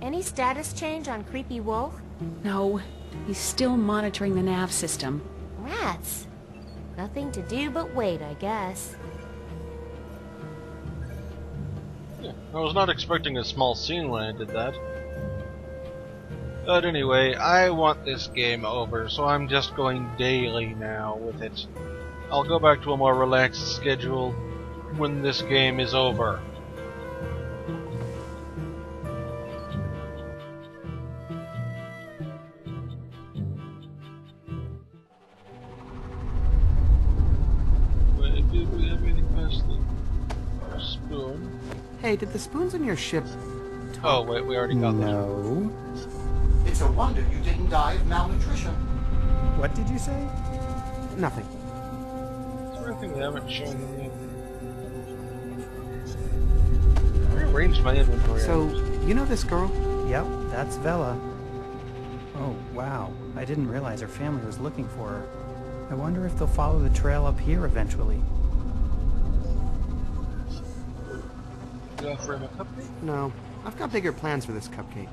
Any status change on Creepy Wolf? No, he's still monitoring the nav system. Rats. Nothing to do but wait, I guess. Yeah, I was not expecting a small scene when I did that. But anyway, I want this game over, so I'm just going daily now with it. I'll go back to a more relaxed schedule when this game is over. Wait, did we have anything past the spoon? Hey, did the spoons in your ship talk? Oh wait, we already got those. No. It's a wonder you didn't die of malnutrition. What did you say? Nothing. Is there anything they haven't shown me yet? I rearranged my inventory. So, you know this girl? Yep, that's Vela. Oh, wow. I didn't realize her family was looking for her. I wonder if they'll follow the trail up here eventually. You offer him a cupcake? No. I've got bigger plans for this cupcake.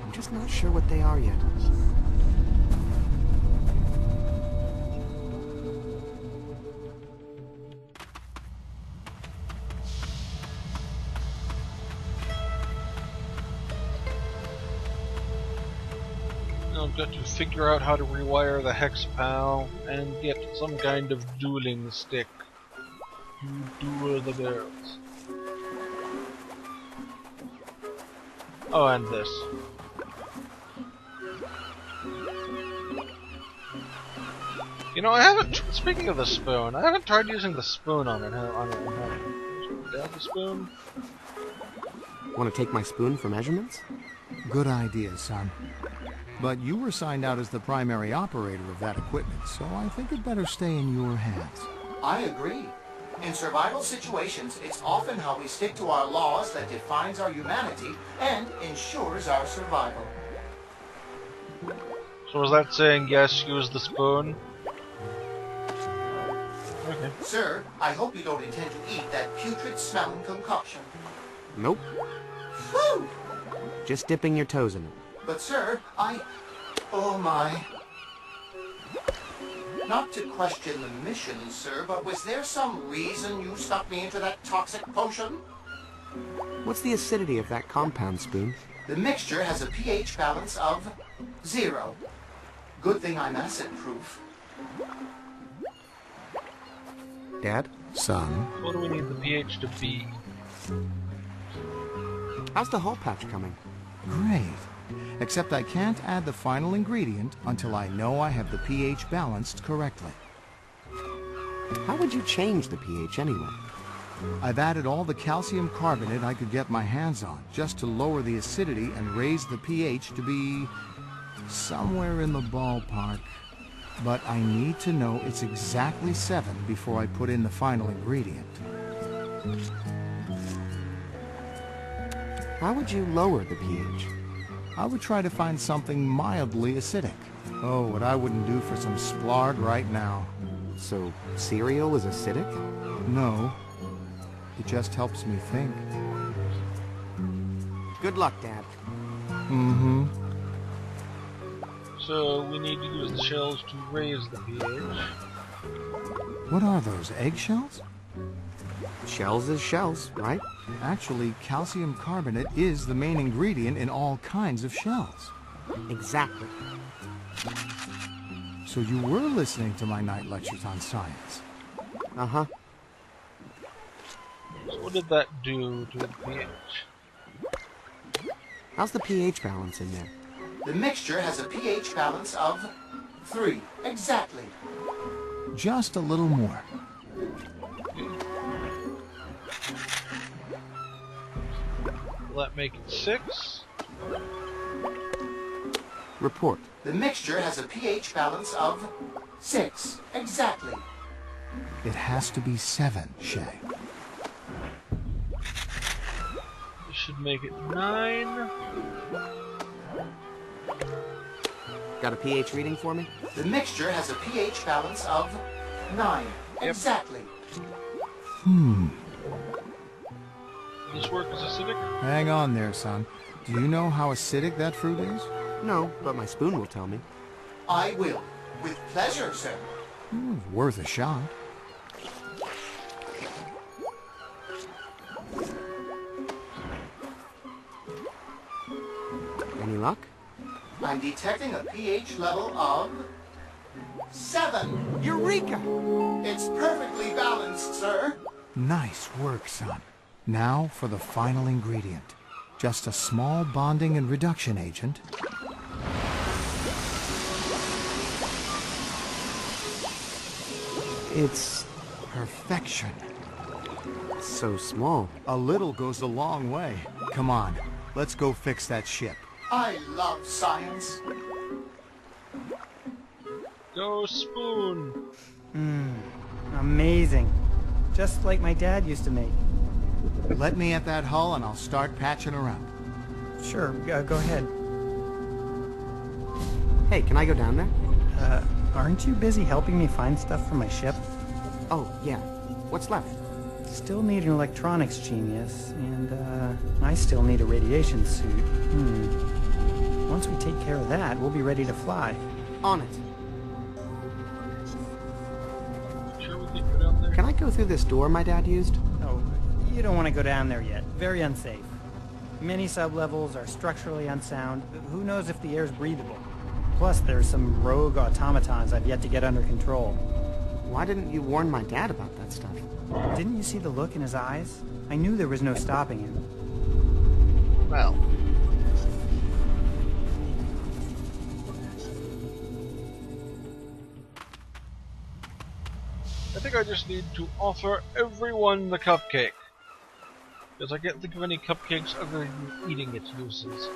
I'm just not sure what they are yet. I've got to figure out how to rewire the hexapal and get some kind of dueling stick to duel the barrels. Oh, and this. You know, I haven't. Speaking of the spoon, I haven't tried using the spoon on it. Down the spoon. Want to take my spoon for measurements? Good idea, son. But you were signed out as the primary operator of that equipment, so I think it better stay in your hands. I agree. In survival situations, it's often how we stick to our laws that defines our humanity and ensures our survival. So was that saying yes, use the spoon? Okay. Sir, I hope you don't intend to eat that putrid-smelling concoction. Nope. Whew! Just dipping your toes in it. But sir, oh my. Not to question the mission, sir, but was there some reason you stuck me into that toxic potion? What's the acidity of that compound, Spoon? The mixture has a pH balance of 0. Good thing I'm acid-proof. Dad? Son? What do we need the pH to be? How's the hull patch coming? Great. Except I can't add the final ingredient until I know I have the pH balanced correctly. How would you change the pH anyway? I've added all the calcium carbonate I could get my hands on, just to lower the acidity and raise the pH to be somewhere in the ballpark. But I need to know it's exactly 7 before I put in the final ingredient. How would you lower the pH? I would try to find something mildly acidic. Oh, what I wouldn't do for some splard right now. So, cereal is acidic? No. It just helps me think. Good luck, Dad. Mm-hmm. So we need to use the shells to raise the pH. What are those, eggshells? Shells is shells, right? Actually, calcium carbonate is the main ingredient in all kinds of shells. Exactly. So you were listening to my night lectures on science. Uh-huh. So what did that do to the pH? How's the pH balance in there? The mixture has a pH balance of 3. Exactly. Just a little more. Will that make it 6? Report. The mixture has a pH balance of 6. Exactly. It has to be 7, Shay. This should make it 9. Got a pH reading for me? The mixture has a pH balance of 9. Yep. Exactly. Hmm. This work is acidic? Hang on there, son. Do you know how acidic that fruit is? No, but my spoon will tell me. I will. With pleasure, sir. Worth a shot. Any luck? I'm detecting a pH level of 7. Eureka! It's perfectly balanced, sir. Nice work, son. Now for the final ingredient. Just a small bonding and reduction agent. It's Perfection. so small. A little goes a long way. Come on, let's go fix that ship. I love science. Go spoon! Amazing. Just like my dad used to make. Let me at that hull and I'll start patching around. Sure, go ahead. Hey, can I go down there? Aren't you busy helping me find stuff for my ship? Oh, yeah. What's left? Still need an electronics genius, and I still need a radiation suit. Once we take care of that, we'll be ready to fly. On it. Sure we can go down there? Can I go through this door my dad used? Oh, you don't want to go down there yet. Very unsafe. Many sublevels are structurally unsound. Who knows if the air's breathable? Plus, there's some rogue automatons I've yet to get under control. Why didn't you warn my dad about that stuff? Didn't you see the look in his eyes? I knew there was no stopping him. Well. I think I just need to offer everyone the cupcake. Because I can't think of any cupcakes other than eating its uses.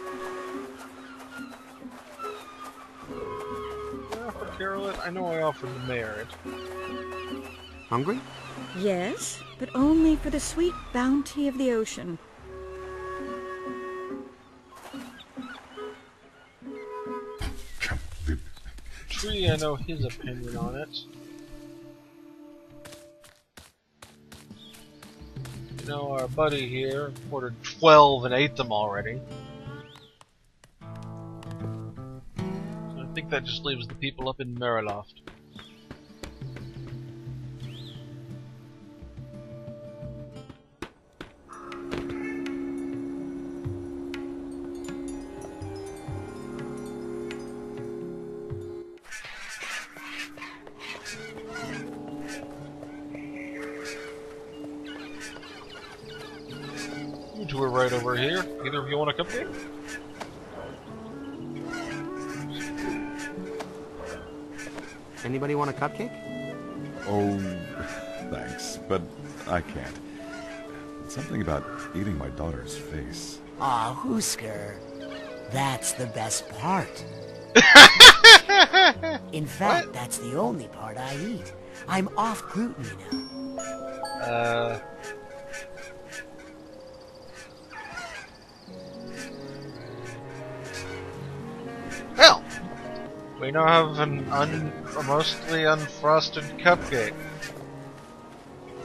Did I offer Carol it? I know I offered the mayor it. Hungry? Yes, but only for the sweet bounty of the ocean. Tree, I know his opinion on it. You know, our buddy here ordered 12 and ate them already. So I think that just leaves the people up in Mariloft. You two are right over here. Either of you want a cupcake? Anybody want a cupcake? Oh, thanks, but I can't. Something about eating my daughter's face. Aw, Hoosker. That's the best part. In fact, that's the only part I eat. I'm off gluten, you know. Well, we now have a mostly unfrosted cupcake. I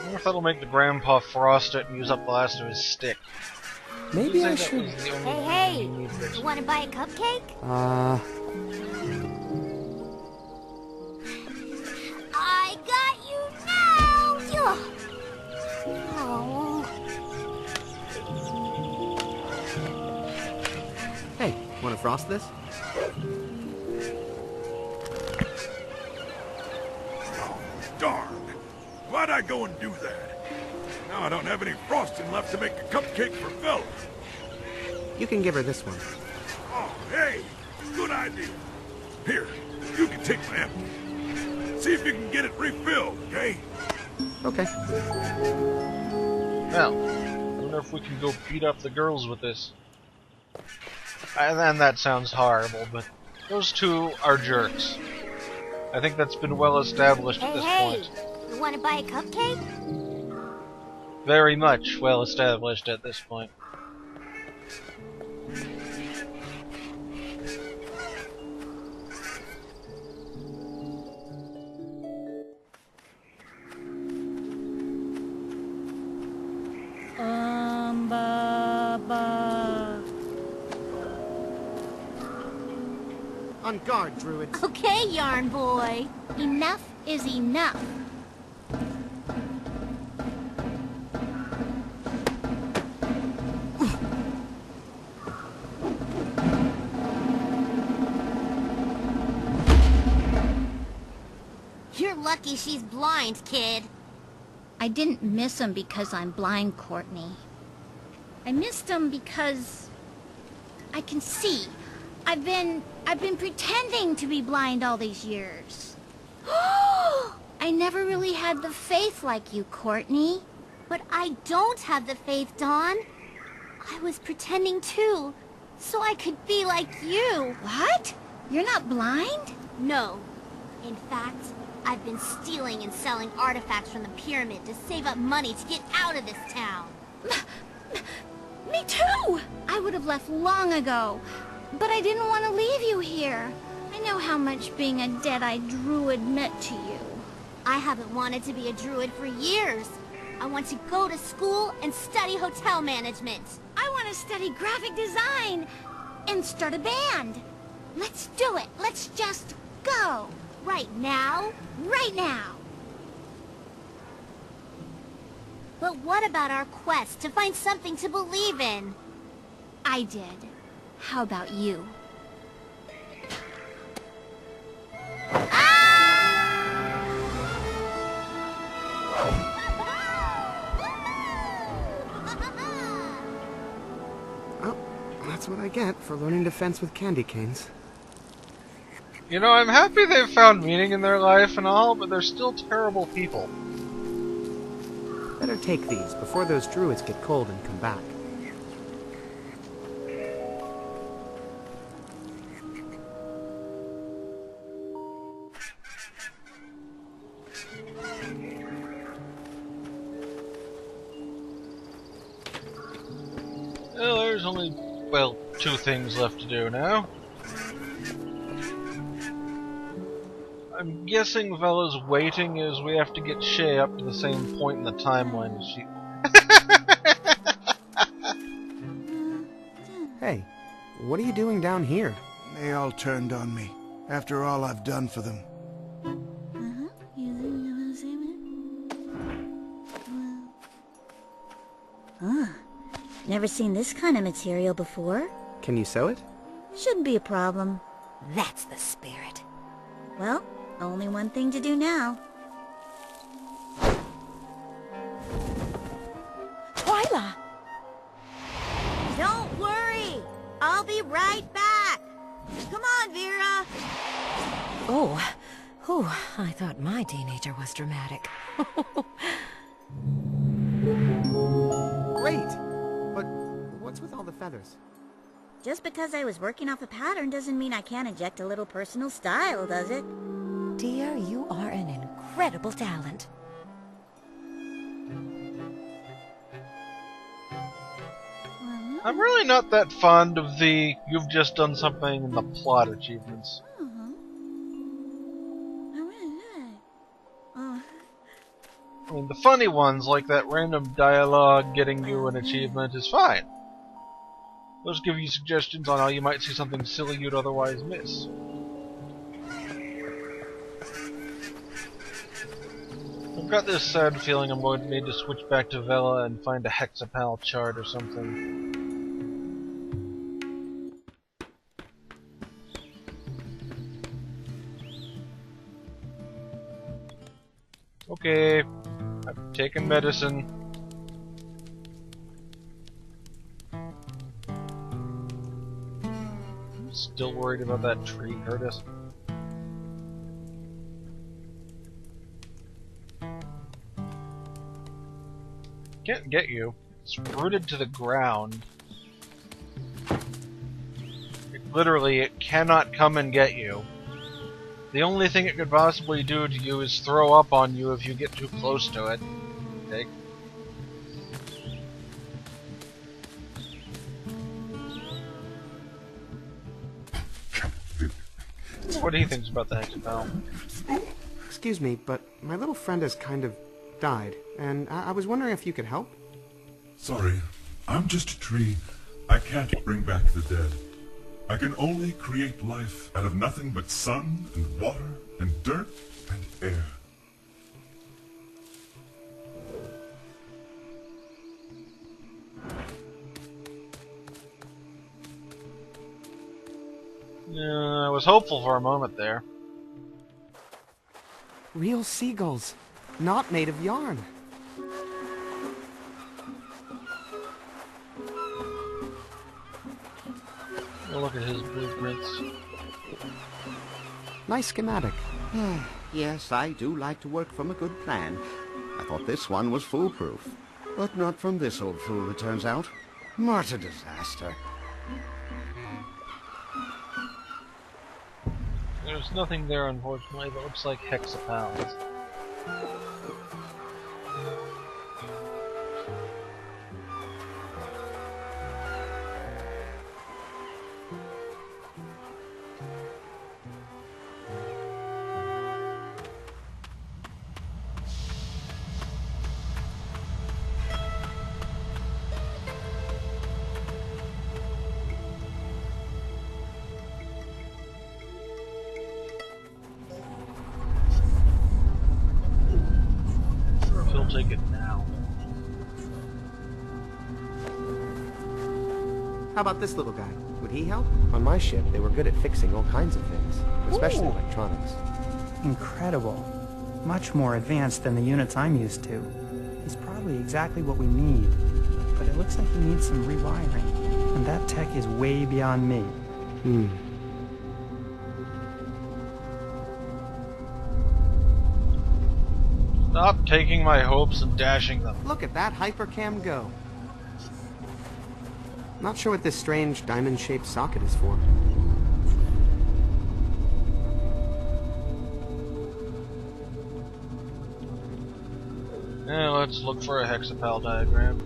wonder if that'll make the grandpa frost it and use up the last of his stick. Maybe I That should... was the only Hey, thing hey! he needed. You want to buy a cupcake? I got you now! Oh. Hey, want to frost this? Darn! Why'd I go and do that? Now I don't have any frosting left to make a cupcake for Bella. You can give her this one. Oh, hey! Good idea. Here, you can take my empty. See if you can get it refilled, okay? Okay. Well, I wonder if we can go beat up the girls with this. And that sounds horrible, but those two are jerks. I think that's been well established at Hey, this hey! point. You want to buy a cupcake? Very much well established at this point. Ba. On guard, druids. Okay, Yarn Boy. Enough is enough. You're lucky she's blind, kid. I didn't miss him because I'm blind, Courtney. I missed him because I can see. I've been pretending to be blind all these years. I never really had the faith like you, Courtney. But I don't have the faith, Dawn. I was pretending too, so I could be like you. What? You're not blind? No. In fact, I've been stealing and selling artifacts from the pyramid to save up money to get out of this town. Me too! I would have left long ago, but I didn't want to leave you here. I know how much being a dead-eyed druid meant to you. I haven't wanted to be a druid for years. I want to go to school and study hotel management. I want to study graphic design and start a band. Let's do it. Let's just go. Right now? Right now. But what about our quest to find something to believe in? I did. How about you? Well, that's what I get for learning to fence with candy canes. You know, I'm happy they've found meaning in their life and all, but they're still terrible people. Better take these before those druids get cold and come back. Well, there's only, well, 2 things left to do now. I'm guessing Vella's waiting as we have to get Shay up to the same point in the timeline as she... Hey, what are you doing down here? They all turned on me, after all I've done for them. Never seen this kind of material before. Can you sew it? Shouldn't be a problem. That's the spirit. Well, only one thing to do now. Twyla! Don't worry! I'll be right back! Come on, Vera! Oh, I thought my teenager was dramatic. Great! But what's with all the feathers? Just because I was working off a pattern doesn't mean I can't inject a little personal style, does it? Dear, you are an incredible talent. I'm really not that fond of the "you've just done something" in the plot achievements. I mean, the funny ones, like that random dialogue getting you an achievement, is fine. Those give you suggestions on how you might see something silly you'd otherwise miss. I've got this sad feeling I'm going to need to switch back to Vela and find a hexapal chart or something. Okay, I've taken medicine. I'm still worried about that tree, Curtis. Can't get you. It's rooted to the ground. Literally, it cannot come and get you. The only thing it could possibly do to you is throw up on you if you get too close to it. Okay. What do you think about the hexapal? Excuse me, but my little friend has kind of died, and I was wondering if you could help? Sorry, I'm just a tree. I can't bring back the dead. I can only create life out of nothing but sun and water and dirt and air. Yeah, I was hopeful for a moment there. Real seagulls, not made of yarn. Look at his blueprints. Nice schematic. Yes, I do like to work from a good plan. I thought this one was foolproof. But not from this old fool, it turns out. What a disaster. There's nothing there, unfortunately, that looks like hexapals. He'll take it now. How about this little guy? Would he help? On my ship, they were good at fixing all kinds of things, especially electronics. Incredible. Much more advanced than the units I'm used to. He's probably exactly what we need. But it looks like he needs some rewiring. And that tech is way beyond me. Stop taking my hopes and dashing them. Look at that hypercam go. Not sure what this strange diamond-shaped socket is for. Yeah, let's look for a hexapal diagram.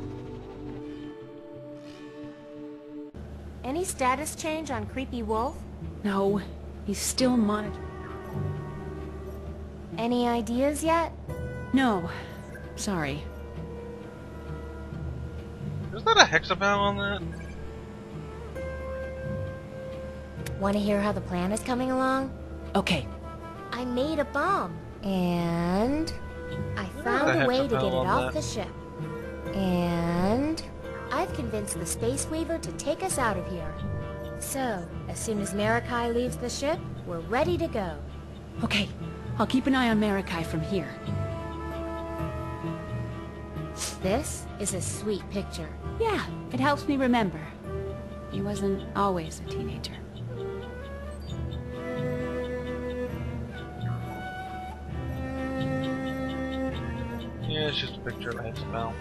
Any status change on Creepy Wolf? No, he's still monitored. Any ideas yet? No, sorry. Is that a hexapal on that? Want to hear how the plan is coming along? Okay. I made a bomb, and I found a way to get it off the ship. And I've convinced the Space Weaver to take us out of here. So, as soon as Marikai leaves the ship, we're ready to go. Okay, I'll keep an eye on Marikai from here. This is a sweet picture. Yeah, it helps me remember. He wasn't always a teenager. Yeah, it's just a picture of a hexapal.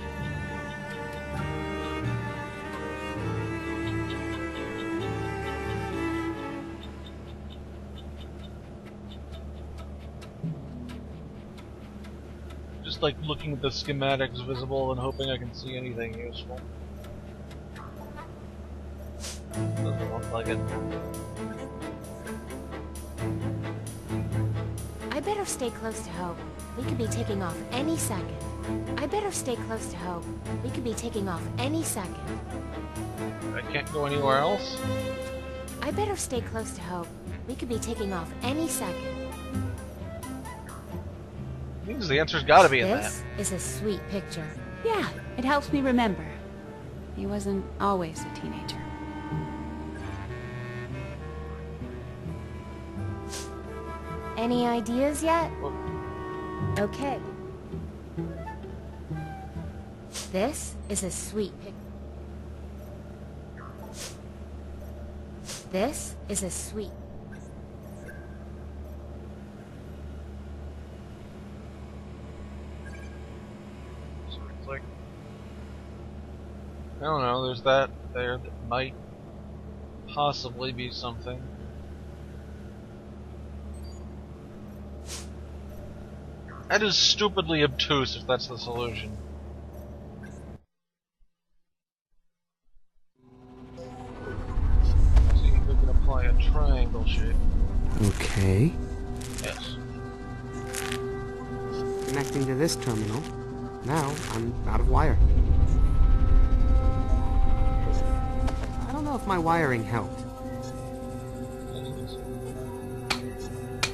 Just like looking at the schematics visible and hoping I can see anything useful. Doesn't look like it. I better stay close to Hope. We could be taking off any second. I better stay close to Hope. We could be taking off any second. I can't go anywhere else? I better stay close to Hope. We could be taking off any second. Means the answer's gotta be in that. This is a sweet picture. Yeah, it helps me remember. He wasn't always a teenager. Any ideas yet? Okay. This is a sweet picture. This is a sweet. So it's like, I don't know, there's that there that might possibly be something. That is stupidly obtuse if that's the solution. See if we can apply a triangle shape. Okay. Yes. Connecting to this terminal. Now I'm out of wire. I don't know if my wiring helped.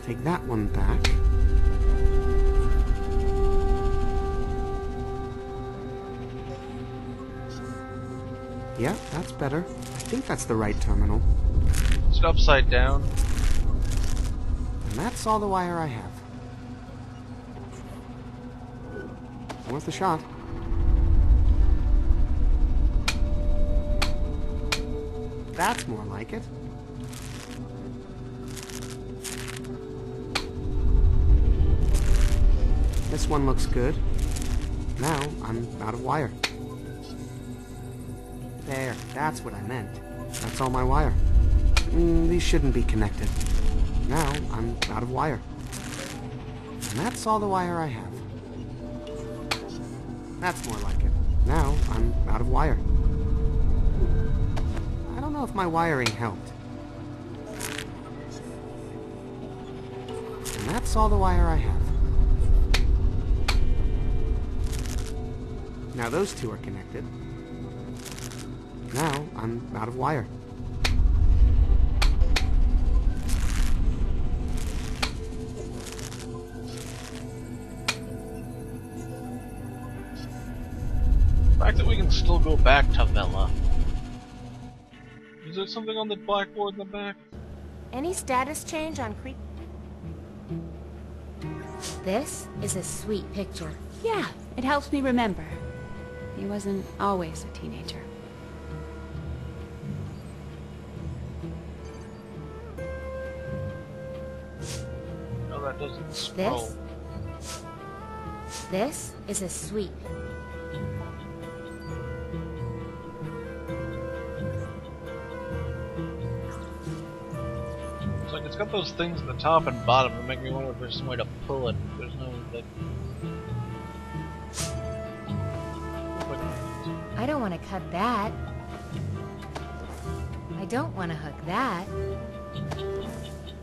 Take that one back. Yeah, that's better. I think that's the right terminal. Is it upside down? And that's all the wire I have. Worth a shot. That's more like it. This one looks good. Now I'm out of wire. There, that's what I meant. That's all my wire. These shouldn't be connected. Now I'm out of wire. And that's all the wire I have. That's more like it. Now I'm out of wire. I don't know if my wiring helped. And that's all the wire I have. Now those two are connected. Now I'm out of wire. The fact that we can still go back to Villa. Is there something on the blackboard in the back? Any status change on Creep? This is a sweet picture. Yeah, it helps me remember. He wasn't always a teenager. No, that doesn't scroll. This is a sweet. It's like it's got those things at the top and bottom that make me wonder if there's some way to pull it. There's no like. I don't want to cut that. I don't want to hook that.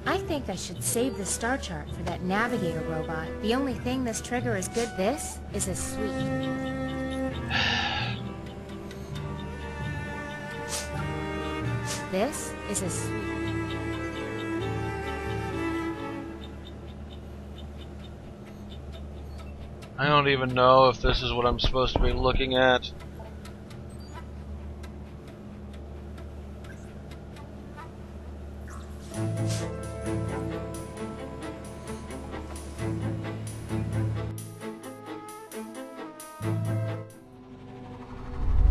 I think I should save the star chart for that navigator robot. The only thing this trigger is good. This is a sweet. This is a sweet. I don't even know if this is what I'm supposed to be looking at.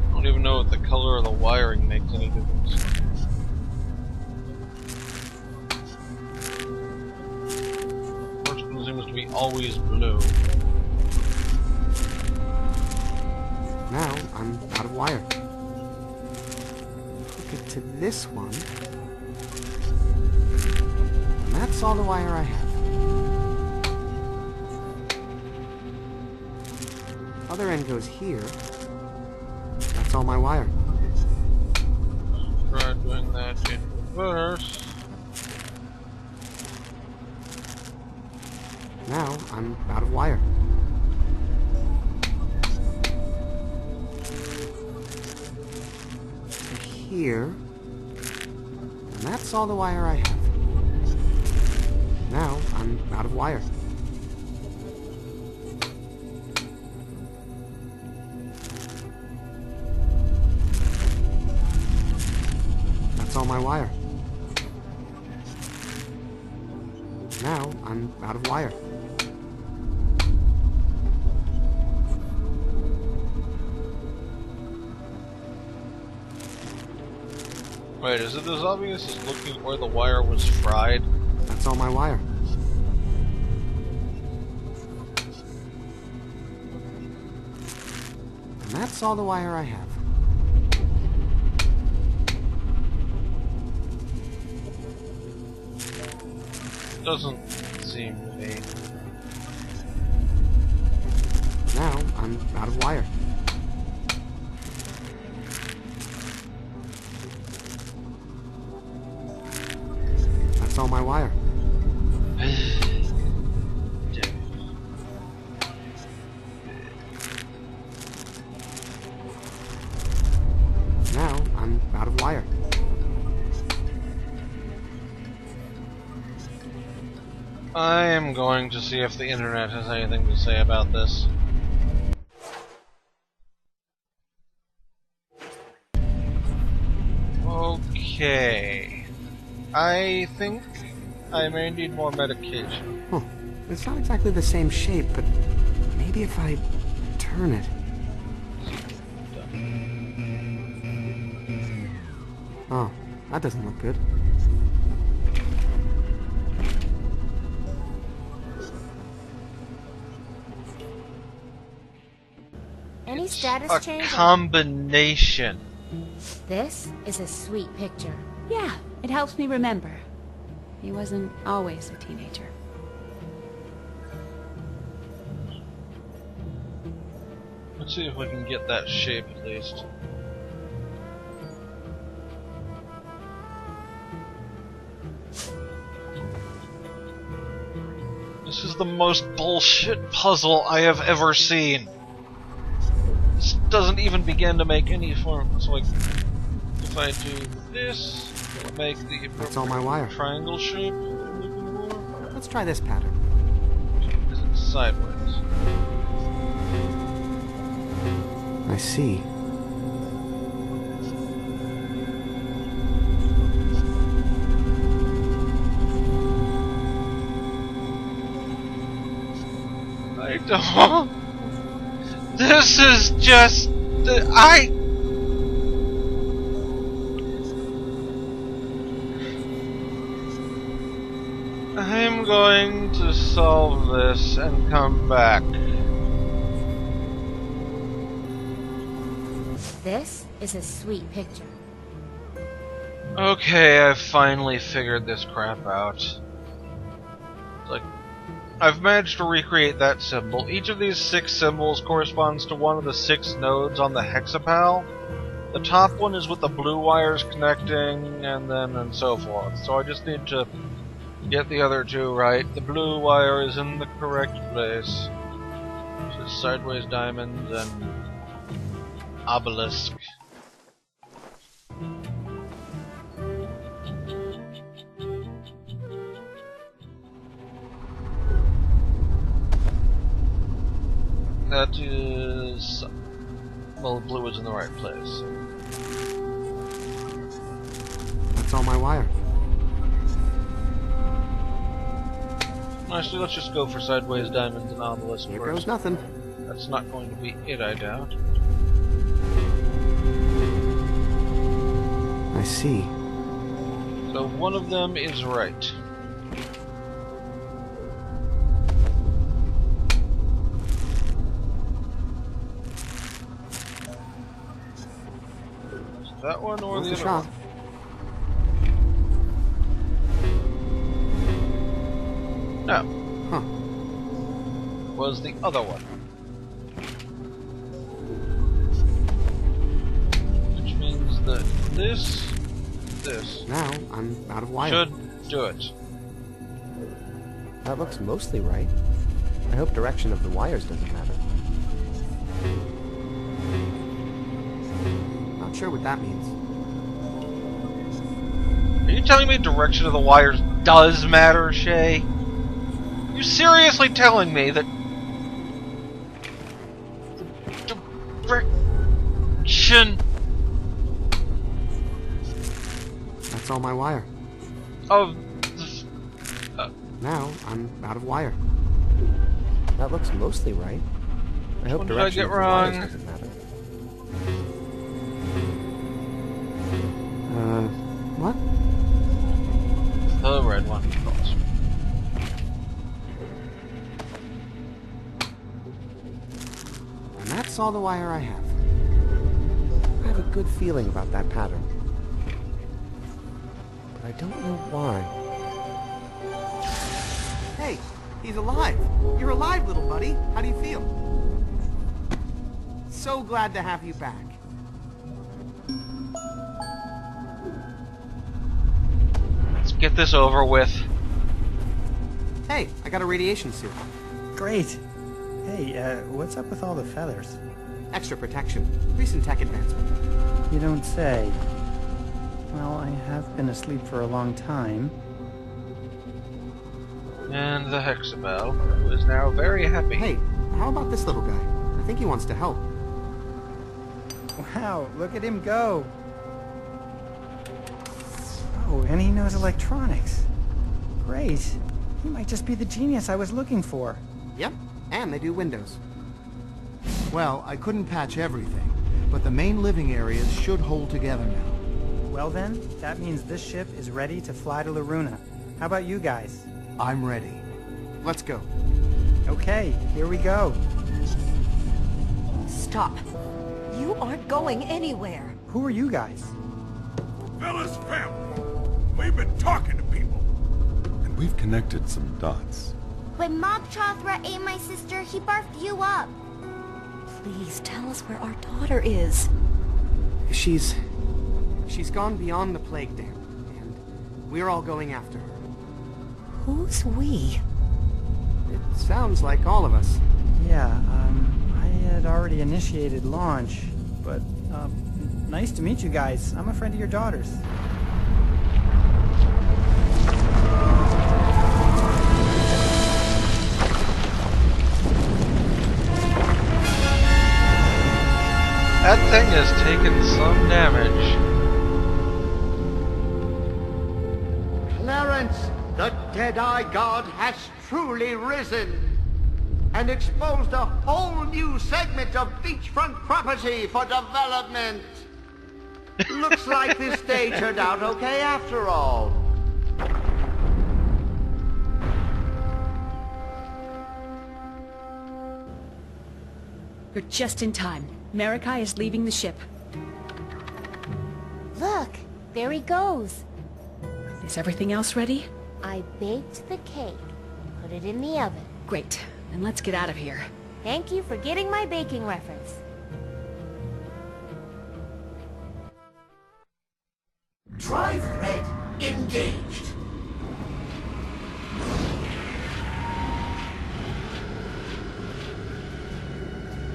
I don't even know if the color of the wiring makes any difference. First one seems to be always blue. Now I'm out of wire. Hook it to this one. And that's all the wire I have. Other end goes here. That's all my wire. Try doing that in reverse. Now I'm out of wire. Here. And that's all the wire I have. Now I'm out of wire. That's all my wire. Now I'm out of wire. Wait, is it as obvious as looking where the wire was fried? That's all my wire. And that's all the wire I have. Doesn't seem to be. Now I'm out of wire. That's all my wire. Now I'm out of wire. I am going to see if the internet has anything to say about this. Okay. I think I may need more medication. Huh. It's not exactly the same shape, but maybe if I turn it. Oh, that doesn't look good. Any status change? A combination. This is a sweet picture. Yeah, it helps me remember. He wasn't always a teenager. Let's see if we can get that shape at least. This is the most bullshit puzzle I have ever seen. This doesn't even begin to make any form. It's like, if I do this, it'll make the That's all my wire. Triangle shape. Let's try this pattern. Is it sideways? I see. I don't. This is just. I'm going to solve this and come back. This is a sweet picture. Okay, I've finally figured this crap out. Like, I've managed to recreate that symbol. Each of these 6 symbols corresponds to one of the 6 nodes on the hexapal. The top one is with the blue wires connecting, and so forth. So I just need to get the other 2 right. The blue wire is in the correct place. So sideways diamonds and obelisk. That is... well, the blue is in the right place. That's all my wire. Actually, let's just go for sideways diamonds and obelisk. Here first. goes nothing. That's not going to be it, I doubt. I see. So one of them is right. Is that one or Worth the a other shot. one? No. Huh. Was the other one. Which means that this... Now I'm out of wire. should do it. That looks mostly right. I hope direction of the wires doesn't matter. Not sure what that means. Are you telling me direction of the wires does matter, Shay? You seriously telling me that the direction That's all my wire. of Now I'm out of wire. That looks mostly right. I hope What did I direction get of the wrong? wires doesn't matter. What? the red one. And that's all the wire I have. I have a good feeling about that pattern. But I don't know why. Hey, he's alive. You're alive, little buddy. How do you feel? So glad to have you back. Let's get this over with. Hey, I got a radiation suit. Great. Hey, what's up with all the feathers? Extra protection. Recent tech advancement. You don't say. Well, I have been asleep for a long time. And the Hexabell, who is now very happy. Hey, how about this little guy? I think he wants to help. Wow, look at him go. Oh, and he knows electronics. Great. He might just be the genius I was looking for. Yep, and they do windows. Well, I couldn't patch everything, but the main living areas should hold together now. Well then, that means this ship is ready to fly to Loruna. How about you guys? I'm ready. Let's go. Okay, here we go. Stop. You aren't going anywhere. Who are you guys? Fellas family. We've been talking to people. And we've connected some dots. When Mob Chothra ate my sister, he barfed you up. Please tell us where our daughter is. She's gone beyond the plague dam, and we're all going after her. Who's we? It sounds like all of us. Yeah, I had already initiated launch, but, nice to meet you guys. I'm a friend of your daughter's. That thing has taken some damage. Clarence, the Deadeye God has truly risen and exposed a whole new segment of beachfront property for development. Looks like this day turned out okay after all. You're just in time. Marikai is leaving the ship. Look, there he goes. Is everything else ready? I baked the cake. Put it in the oven. Great. Then let's get out of here. Thank you for getting my baking reference. Drive red engaged.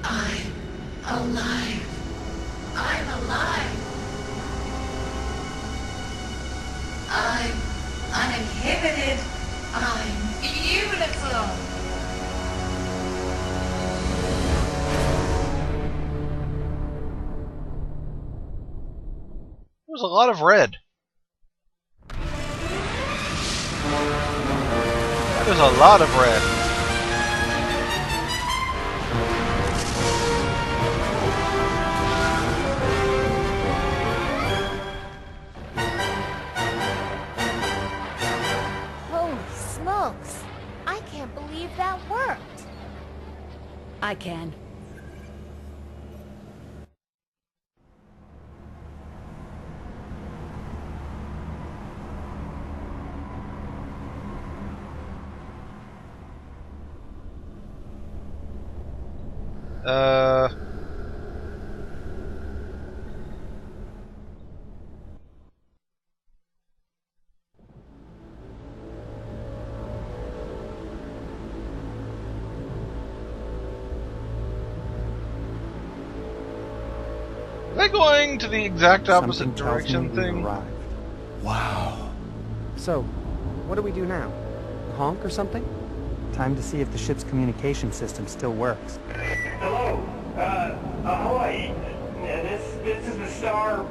I'm alive. I'm alive. I'm uninhibited. I'm beautiful. There's a lot of red. There's a lot of red. Holy smokes. I can't believe that worked. I can. Are they going to the exact opposite Something tells direction me we've thing? arrived. Wow. So, what do we do now? Honk or something? Time to see if the ship's communication system still works. Hello, ahoy. This is the Star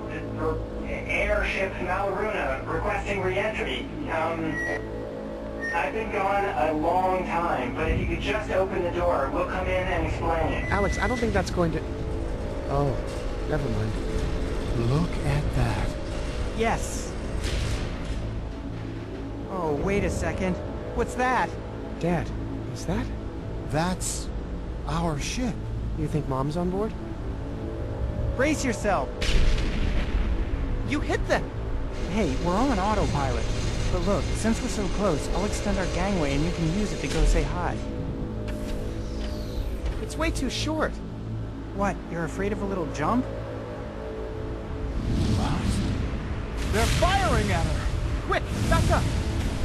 airship Malruna requesting re-entry. I've been gone a long time, but if you could just open the door, we'll come in and explain it. Alex, I don't think that's going to... Oh, never mind. Look at that. Yes! Oh, wait a second. What's that? Dad, is that? That's our ship. You think Mom's on board? Brace yourself! You hit them! Hey, we're on autopilot. But look, since we're so close, I'll extend our gangway and you can use it to go say hi. It's way too short. What, you're afraid of a little jump? They're firing at her! Quick, back up!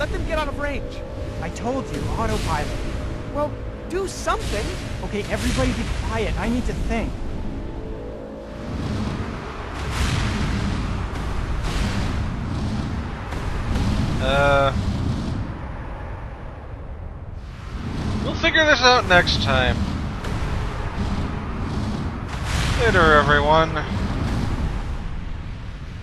Let them get out of range! I told you, autopilot. Well, do something! Okay, everybody be quiet. I need to think. figure this out next time. Later, everyone.